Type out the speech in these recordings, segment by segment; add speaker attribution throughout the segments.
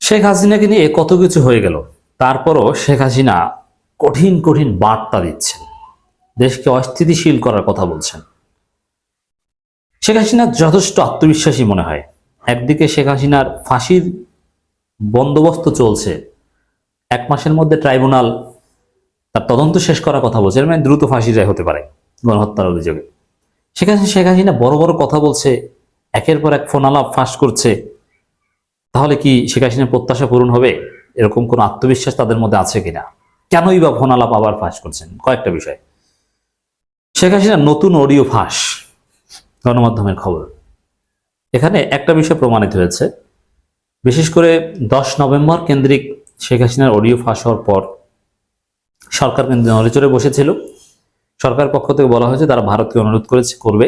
Speaker 1: শেখ হাসিনাকে নিয়ে কত কিছু হয়ে গেল, তারপরও শেখ হাসিনা কঠিন কঠিন বার্তা দিচ্ছেন, দেশকে অস্থিতিশীল করার কথা বলছেন। শেখ হাসিনা যথেষ্ট আত্মবিশ্বাসী মনে হয়। একদিকে শেখ হাসিনার ফাঁসির বন্দোবস্ত চলছে, 1 মাসের মধ্যে ট্রাইব্যুনাল তার তদন্ত শেষ করার কথা বলছে, মানে দ্রুত ফাঁসি রায় হতে পারে গণহত্যার অভিযোগে। সেখানে শেখ হাসিনা বড় বড় কথা বলছে, একের পর এক ফোনালাপ ফাঁস করছে। তাহলে কি শেখ হাসিনার প্রত্যাশা পূরণ হবে? এরকম কোন আত্মবিশ্বাস তাদের মধ্যে আছে কিনা? কেনই বা ফোনালাপ আবার ফাঁস করছেন? কয়েকটা বিষয়। শেখ হাসিনার নতুন অডিও ফাঁস, গণমাধ্যমের খবর। এখানে একটা বিষয় প্রমাণিত হয়েছে, বিশেষ করে 10 নভেম্বর কেন্দ্রিক শেখ হাসিনার অডিও ফাঁস হওয়ার পর সরকার কিন্তু নড়েচড়ে বসেছিল। সরকার পক্ষ থেকে বলা হয়েছে তারা ভারতকে অনুরোধ করবে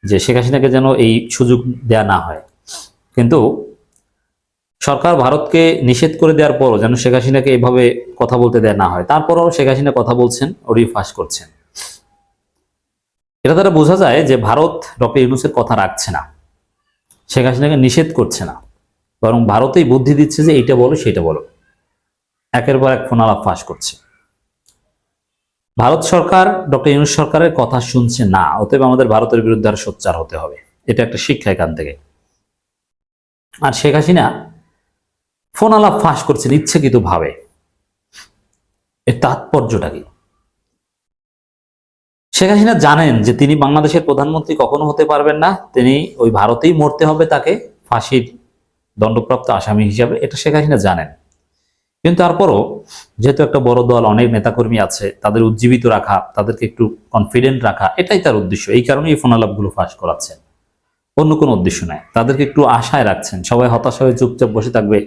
Speaker 1: যে শেখ হাসিনাকে যেন এই সুযোগ দেয়া না হয়। কিন্তু সরকার ভারতকে নিষেধ করে দেওয়ার পরও যেন শেখ হাসিনাকে এইভাবে কথা বলতে দেয়া না হয়, তারপরও শেখ হাসিনা কথা বলছেন, অডিও ফাঁস করছেন। এটা দ্বারা বোঝা যায় যে ভারত ডক্টর ইউনূসের কথা রাখছে না, শেখ হাসিনাকে নিষেধ করছে না, বরং ভারতেই বুদ্ধি দিচ্ছে যে এইটা বলো সেটা বলো, একের পর এক ফোনালাপ ফাঁস করছে। ভারত সরকার ডক্টর ইউনূস সরকারের কথা শুনছে না, অতএব আমাদের ভারতের বিরুদ্ধে আর সোচ্চার হতে হবে। এটা একটা শিক্ষা এখান থেকে। আর শেখ হাসিনা ফোনালাপ ফাঁস করছেন ইচ্ছাকৃত ভাবে, এর তাৎপর্যটা কি? শেখ হাসিনা জানেন যে তিনি বাংলাদেশের প্রধানমন্ত্রী কখনো হতে পারবেন না, তিনি ওই ভারতেই মরতে হবে তাকে, ফাঁসির দণ্ডপ্রাপ্ত আসামি হিসাবে। এটা শেখ হাসিনা জানেন। কিন্তু তারপরও যেহেতু একটা বড় দল, অনেক নেতাকর্মী আছে, তাদের উজ্জীবিত রাখা, তাদেরকে একটু কনফিডেন্ট রাখা, এটাই তার উদ্দেশ্য। এই কারণে এই ফোনালাপগুলো ফাঁস করাচ্ছেন, অন্য কোনো উদ্দেশ্য নাই। তাদেরকে একটু আশায় রাখছেন, সবাই হতাশা হয়ে চুপচাপ বসে থাকবে,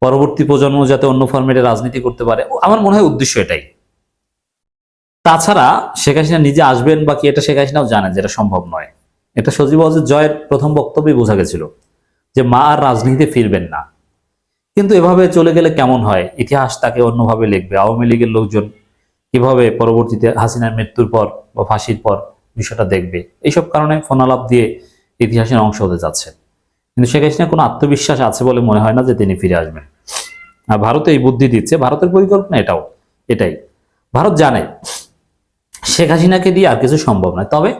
Speaker 1: পরবর্তী প্রজন্ম যাতে অন্য ফরম্যাটে রাজনীতি করতে পারে। আমার মনে হয় উদ্দেশ্য এটাই। তাছাড়া শেখ হাসিনা নিজে আসবেন বা কি, এটা শেখ হাসিনাও জানেন যেটা সম্ভব নয়। এটা সজীব ওয়াজেদ জয়ের প্রথম বক্তব্যে বোঝা গেছিল যে মা আর রাজনীতিতে ফিরবেন না। কিন্তু এভাবে চলে গেলে কেমন হয়? ইতিহাস তাকে অন্যভাবে লিখবে। আওয়ামী লীগের লোকজন কিভাবে পরবর্তীতে হাসিনার মৃত্যুর পর বা ফাঁসির পর বিষয়টা দেখবে, এইসব কারণে ফোনালাপ দিয়ে ইতিহাসের অংশ হতে যাচ্ছে। কিন্তু শেখ হাসিনা কোনো আত্মবিশ্বাস আছে বলে মনে হয় না যে তিনি ফিরে আসবেন। আর ভারত এই বুদ্ধি দিচ্ছে, ভারতের পরিকল্পনা এটাই। ভারত জানে শেখ হাসিনাকে দিয়ে আর কিছু সম্ভব নয়, তবে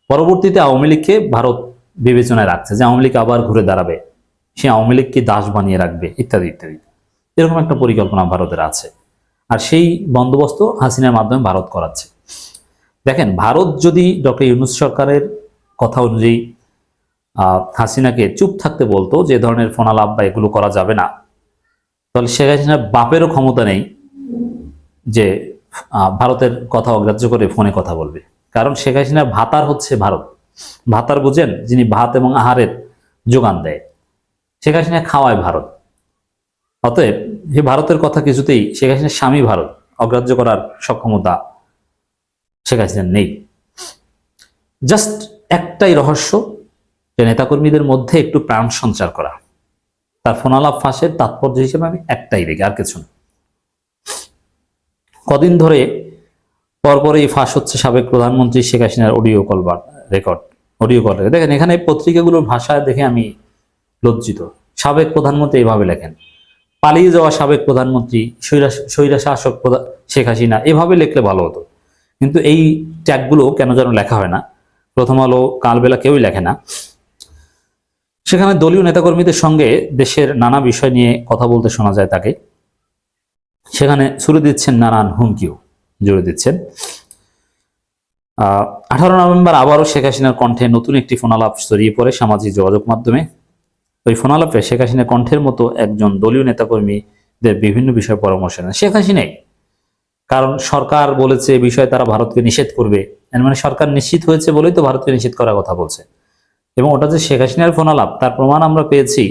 Speaker 1: পরবর্তীতে আওয়ামী লীগকে ভারত বিবেচনায় রাখছে যে আওয়ামী লীগ আবার ঘুরে দাঁড়াবে, সে আওয়ামী লীগকে দাস বানিয়ে রাখবে, ইত্যাদি ইত্যাদি। এরকম একটা পরিকল্পনা ভারতের আছে, আর সেই বন্দোবস্ত হাসিনার মাধ্যমে ভারত করাচ্ছে। দেখেন, ভারত যদি ডক্টর ইউনূস সরকারের কথা অনুযায়ী হাসিনাকে চুপ থাকতে বলতো, যে ধরনের ফোনালাপ বা এগুলো করা যাবে না, তাহলে শেখ হাসিনার বাপেরও ক্ষমতা নেই যে ভারতের কথা অগ্রাহ্য করে ফোনে কথা বলবে। কারণ শেখ হাসিনার ভাতার হচ্ছে ভারত। ভাতার বুঝেন, যিনি ভাত এবং আহারের যোগান দেয়, শেখ হাসিনা খাওয়ায় ভারত। অতএব এই ভারতের কথা কিছুতেই শেখ হাসিনার স্বামী ভারত অগ্রাহ্য করার সক্ষমতা শেখ হাসিনার নেই। জাস্ট একটাই রহস্য, যে নেতাকর্মীদের মধ্যে একটু প্রাণ সঞ্চার করা। তার ফোনালাপ ফাঁসের তাৎপর্য হিসেবে আমি একটাই দেখি, আর কিছু না। কদিন ধরে পরপরই ফাঁস হচ্ছে সাবেক প্রধানমন্ত্রী শেখ হাসিনার অডিও কল রেকর্ড। দেখেন, এখানে পত্রিকাগুলোর ভাষায় দেখে আমি লজ্জিত। সাবেক প্রধানমন্ত্রী এইভাবে লেখেন, পালিয়ে যাওয়া সাবেক প্রধানমন্ত্রী, স্বৈরা শাসক শেখ হাসিনা, এভাবে লিখলে ভালো হতো। কিন্তু এই ট্যাগগুলো কেন যেন লেখা হয় না। প্রথম আলো, কালবেলা কেউই লেখে না। সেখানে দলীয় নেতাকর্মীদের সঙ্গে দেশের নানা বিষয় নিয়ে কথা বলতে শোনা যায় তাকে। সেখানে ছুড়ে দিচ্ছেন নানান হুমকিও জুড়ে দিচ্ছেন। 18 নভেম্বর আবারও শেখ হাসিনার কণ্ঠে নতুন একটি ফোনালাপ ছড়িয়ে পড়ে সামাজিক যোগাযোগ মাধ্যমে। ওই ফোনালাপে শেখ হাসিনার কণ্ঠের মতো একজন দলীয় নেতাকর্মীদের বিভিন্ন বিষয়ে পরামর্শ নেন শেখ হাসিনাই। কারণ সরকার বলেছে এই বিষয়ে তারা ভারতকে নিষেধ করবে, মানে সরকার নিশ্চিত হয়েছে বলেই তো ভারতকে নিষেধ করার কথা বলছে। এবং ওটা যে শেখ হাসিনার ফোনালাপ, তার প্রমাণ আমরা পেয়েছি।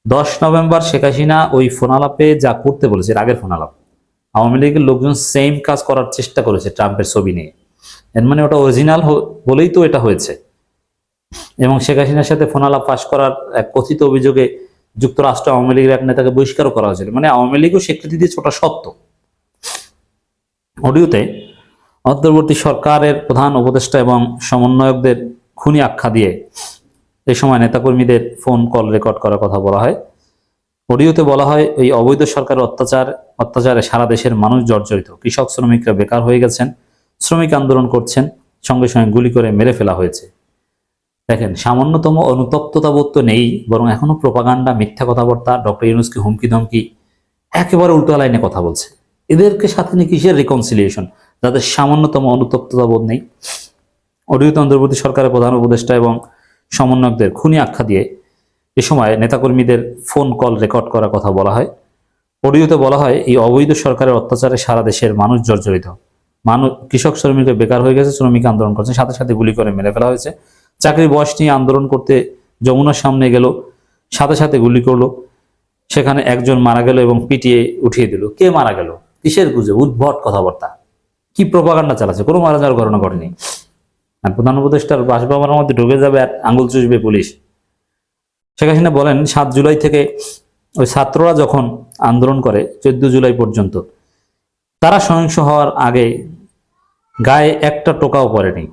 Speaker 1: 10 নভেম্বর শেখ হাসিনা ওই ফোনালাপে যা করতে বলেছে, আগের ফোনালাপ, আওয়ামী লীগের লোকজন সেম কাজ করার চেষ্টা করেছে ট্রাম্পের ছবি নিয়ে। এর মানে ওটা অরিজিনাল বলেই তো এটা হয়েছে। এবং শেখ হাসিনার সাথে ফোনালাপ ফাঁস করার এক কথিত অভিযোগে যুক্তরাষ্ট্র আওয়ামী লীগের এক নেতাকে বহিষ্কারও করা হয়েছিল। মানে আওয়ামী লীগও স্বীকৃতি দিয়েছে, ওটা সত্য। অডিওতে অন্তর্বর্তী সরকারের প্রধান উপদেষ্টা এবং সমন্বয়কদের খুনি আখ্যা দিয়ে এই সময় নেতাকর্মীদের ফোন কল রেকর্ড করার কথা বলা হয়। অডিওতে বলা হয় এই অবৈধ সরকারের অত্যাচারে সারা দেশের মানুষ জর্জরিত, কৃষক শ্রমিকরা বেকার হয়ে গেছেন, শ্রমিক আন্দোলন করছেন, সঙ্গে সঙ্গে গুলি করে মেরে ফেলা হয়েছে। দেখেন, সামান্যতম অনুতপ্ততা বোধ তো নেই, বরং এখনো প্রোপাগান্ডা, মিথ্যা কথাবার্তা, ডক্টর ইউনূসকে হুমকি ধমকি, একেবারে উল্টো লাইনে কথা বলছে। এদেরকে সাথে নিয়ে কিসের রিকনসিলিয়েশন, যাদের সামান্যতম অনুতপ্ততা বোধ নেই। অডিওতে অন্তর্বর্তী সরকারের প্রধান উপদেষ্টা এবং সমন্বয়কদের খুনি আখ্যা দিয়ে এ সময় নেতাকর্মীদের ফোন কল রেকর্ড করার কথা বলা হয়। অডিওতে বলা হয় এই অবৈধ সরকারের অত্যাচারে সারা দেশের মানুষ জর্জরিত, কৃষক শ্রমিকরা বেকার হয়ে গেছে, শ্রমিক আন্দোলন করছে, সাথে সাথে গুলি করে মেরে ফেলা হয়েছে। চাকরির বয়স নিয়ে আন্দোলন করতে যমুনার সামনে গেল, সাথে সাথে গুলি করলো, সেখানে একজন মারা গেল এবং পিটিয়ে উঠিয়ে দিল। কে মারা গেল? কিসের গুজে? উদ্ভট কথাবার্তা, কি প্রোপাগান্ডা চালাচ্ছে, কোনো মারা যাওয়ার ঘটনা ঘটেনি। আর প্রধান উপদেষ্টার বাসভবনের মধ্যে ঢুকে যাবে আর আঙুল চুষবে পুলিশ। শেখ হাসিনা বলেন 7 জুলাই থেকে ওই ছাত্ররা যখন আন্দোলন করে 14 জুলাই পর্যন্ত, তারা সহিংস হওয়ার আগে গায়ে একটা টোকাও পড়েনি,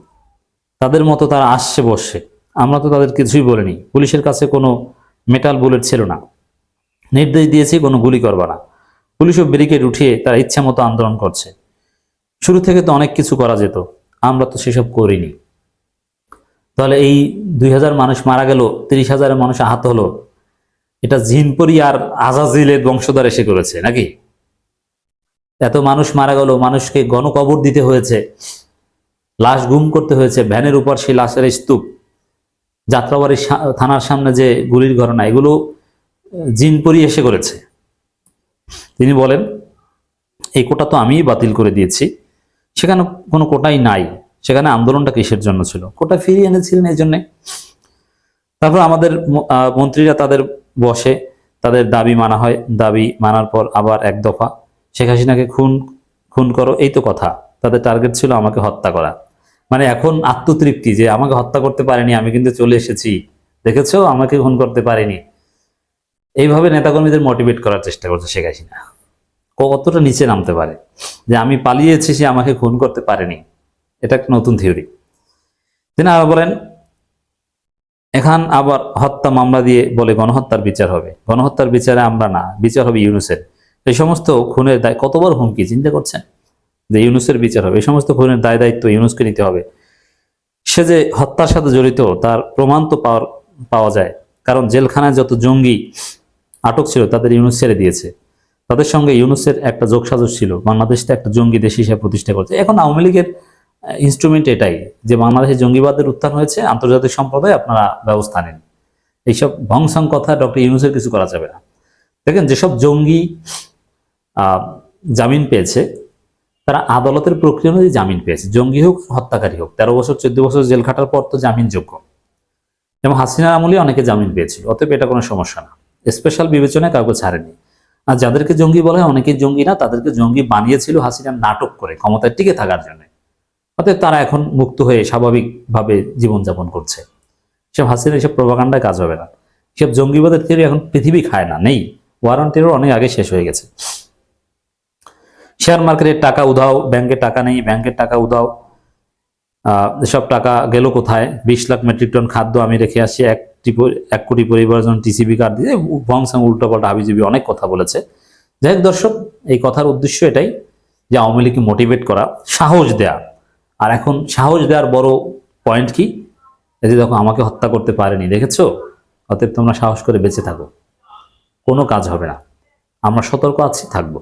Speaker 1: তাদের মতো তারা আসছে বসছে, আমরা তো তাদের কিছুই বলিনি। পুলিশের কাছে কোনো মেটাল বুলেট ছিল না, নির্দেশ দিয়েছি কোনো গুলি করবা না, পুলিশও ব্যারিকেড উঠিয়ে তারা ইচ্ছা মতো আন্দোলন করছে। শুরু থেকে তো অনেক কিছু করা যেত, আমরা তো সেসব করিনি। তাহলে এই 2000 মানুষ মারা গেল, 30,000 মানুষ আহত হলো, এটা জিনপরি আর আজাজিলের বংশধর এসে করেছে নাকি? এত মানুষ মারা গেল, মানুষকে গণকবর দিতে হয়েছে, লাশ গুম করতে হয়েছে, ভ্যানের উপর সেই লাশের স্তূপ, যাত্রাবাড়ি থানার সামনে যে গুলির ঘটনা, এগুলো জিনপরি এসে করেছে। তিনি বলেন এই কোটা তো আমিই বাতিল করে দিয়েছি, সেখানে কোনো কোটাই নাই, সেখানে আন্দোলনটা কিসের জন্য ছিল? কোটা ফিরিয়ে এনেছিলেন এই জন্যে। তারপর আমাদের মন্ত্রীরা তাদের বসে, তাদের দাবি মানা হয়, দাবি মানার পর আবার এক দফা শেখ হাসিনাকে খুন করো, এই তো কথা। তাদের টার্গেট ছিল আমাকে হত্যা করা। মানে এখন আত্মতৃপ্তি যে আমাকে হত্যা করতে পারেনি, আমি কিন্তু চলে এসেছি, দেখেছো আমাকে খুন করতে পারেনি। এইভাবে নেতাকর্মীদের মোটিভেট করার চেষ্টা করছে শেখ হাসিনা। কতটা নিচে নামতে পারে যে আমি পালিয়েছি, সে আমাকে খুন করতে পারেনি। এটা একটা নতুন থিওরি। তিনি আবার বলেন এখন আবার হত্যা মামলা দিয়ে বলে গণহত্যার বিচার হবে। গণহত্যার বিচারে আমরা না, বিচার হবে ইউনূসের। এই সমস্ত খুনের দায়, কতবার হুমকি, চিন্তা করছেন যে ইউনূসের বিচার হবে, এই সমস্ত খুনের দায় দায়িত্ব ইউনূসকে নিতে হবে। সে যে হত্যার সাথে জড়িত তার প্রমাণ তো পাওয়া যায়, কারণ জেলখানায় যত জঙ্গি আটক ছিল তাদের ইউনূস ছেড়ে দিয়েছে। তাদের সঙ্গে ইউনূসের একটা যোগসাজশ ছিল, বাংলাদেশটা একটা জঙ্গি দেশ হিসেবে প্রতিষ্ঠা করছে। এখন আওয়ামী লীগের ইনস্ট্রুমেন্ট এটাই যে বাংলাদেশে জঙ্গিবাদের উত্থান হয়েছে, আন্তর্জাতিক সম্প্রদায় আপনারা ব্যবস্থা নেন। এইসব ভংসং কথা ডক্টর ইউনূসের কিছু করা যাবে না। দেখেন যেসব জঙ্গি জামিন পেয়েছে তারা আদালতের প্রক্রিয়া অনুযায়ী জামিন পেয়েছে, জঙ্গি হোক হত্যাকারী হোক। 13 বছর 14 বছর জেল খাটার পর তো জামিনযোগ্য। যেমন হাসিনার আমলে অনেকে জামিন পেয়েছিল, অতএব এটা কোনো সমস্যা না, স্পেশাল বিবেচনায় কাউকে ছাড়েনি। আর যাদেরকে জঙ্গি বলা হয় অনেকেই জঙ্গি না, তাদেরকে জঙ্গি বানিয়েছিল হাসিনা নাটক করে ক্ষমতায় টিকে থাকার জন্য। অতএব তারা এখন মুক্ত হয়ে স্বাভাবিকভাবে জীবনযাপন করছে। সব হাসিনা এসব প্রোপাগান্ডায় কাজ হবে না। সব জঙ্গিবাদের থিওরি এখন পৃথিবী খায় না, নেই। ওয়ারেন্টেরও অনেক আগে শেষ হয়ে গেছে। শেয়ার মার্কেটের টাকা উধাও, ব্যাংকে টাকা নেই, ব্যাংকের টাকা উধাও, সব টাকা গেল কোথায়? 20 লাখ মেট্রিক টন খাদ্য আমি রেখে আসছি, 1 কোটি পরিবারের জন্য টিসিবি কার্ড দিয়ে ভংসাং উল্টোপাল্টা হাবিজিবি অনেক কথা বলেছে। যাই হোক দর্শক, এই কথার উদ্দেশ্য এটাই যে আওয়ামী লীগকে মোটিভেট করা, সাহস দেয়া। আর এখন সাহস দেওয়ার বড় পয়েন্ট কি? এই যে দেখো আমাকে হত্যা করতে পারেনি, দেখেছো? অতএব তোমরা সাহস করে বেঁচে থাকো, কোনো কাজ হবে না, আমরা সতর্ক আছি, থাকবো।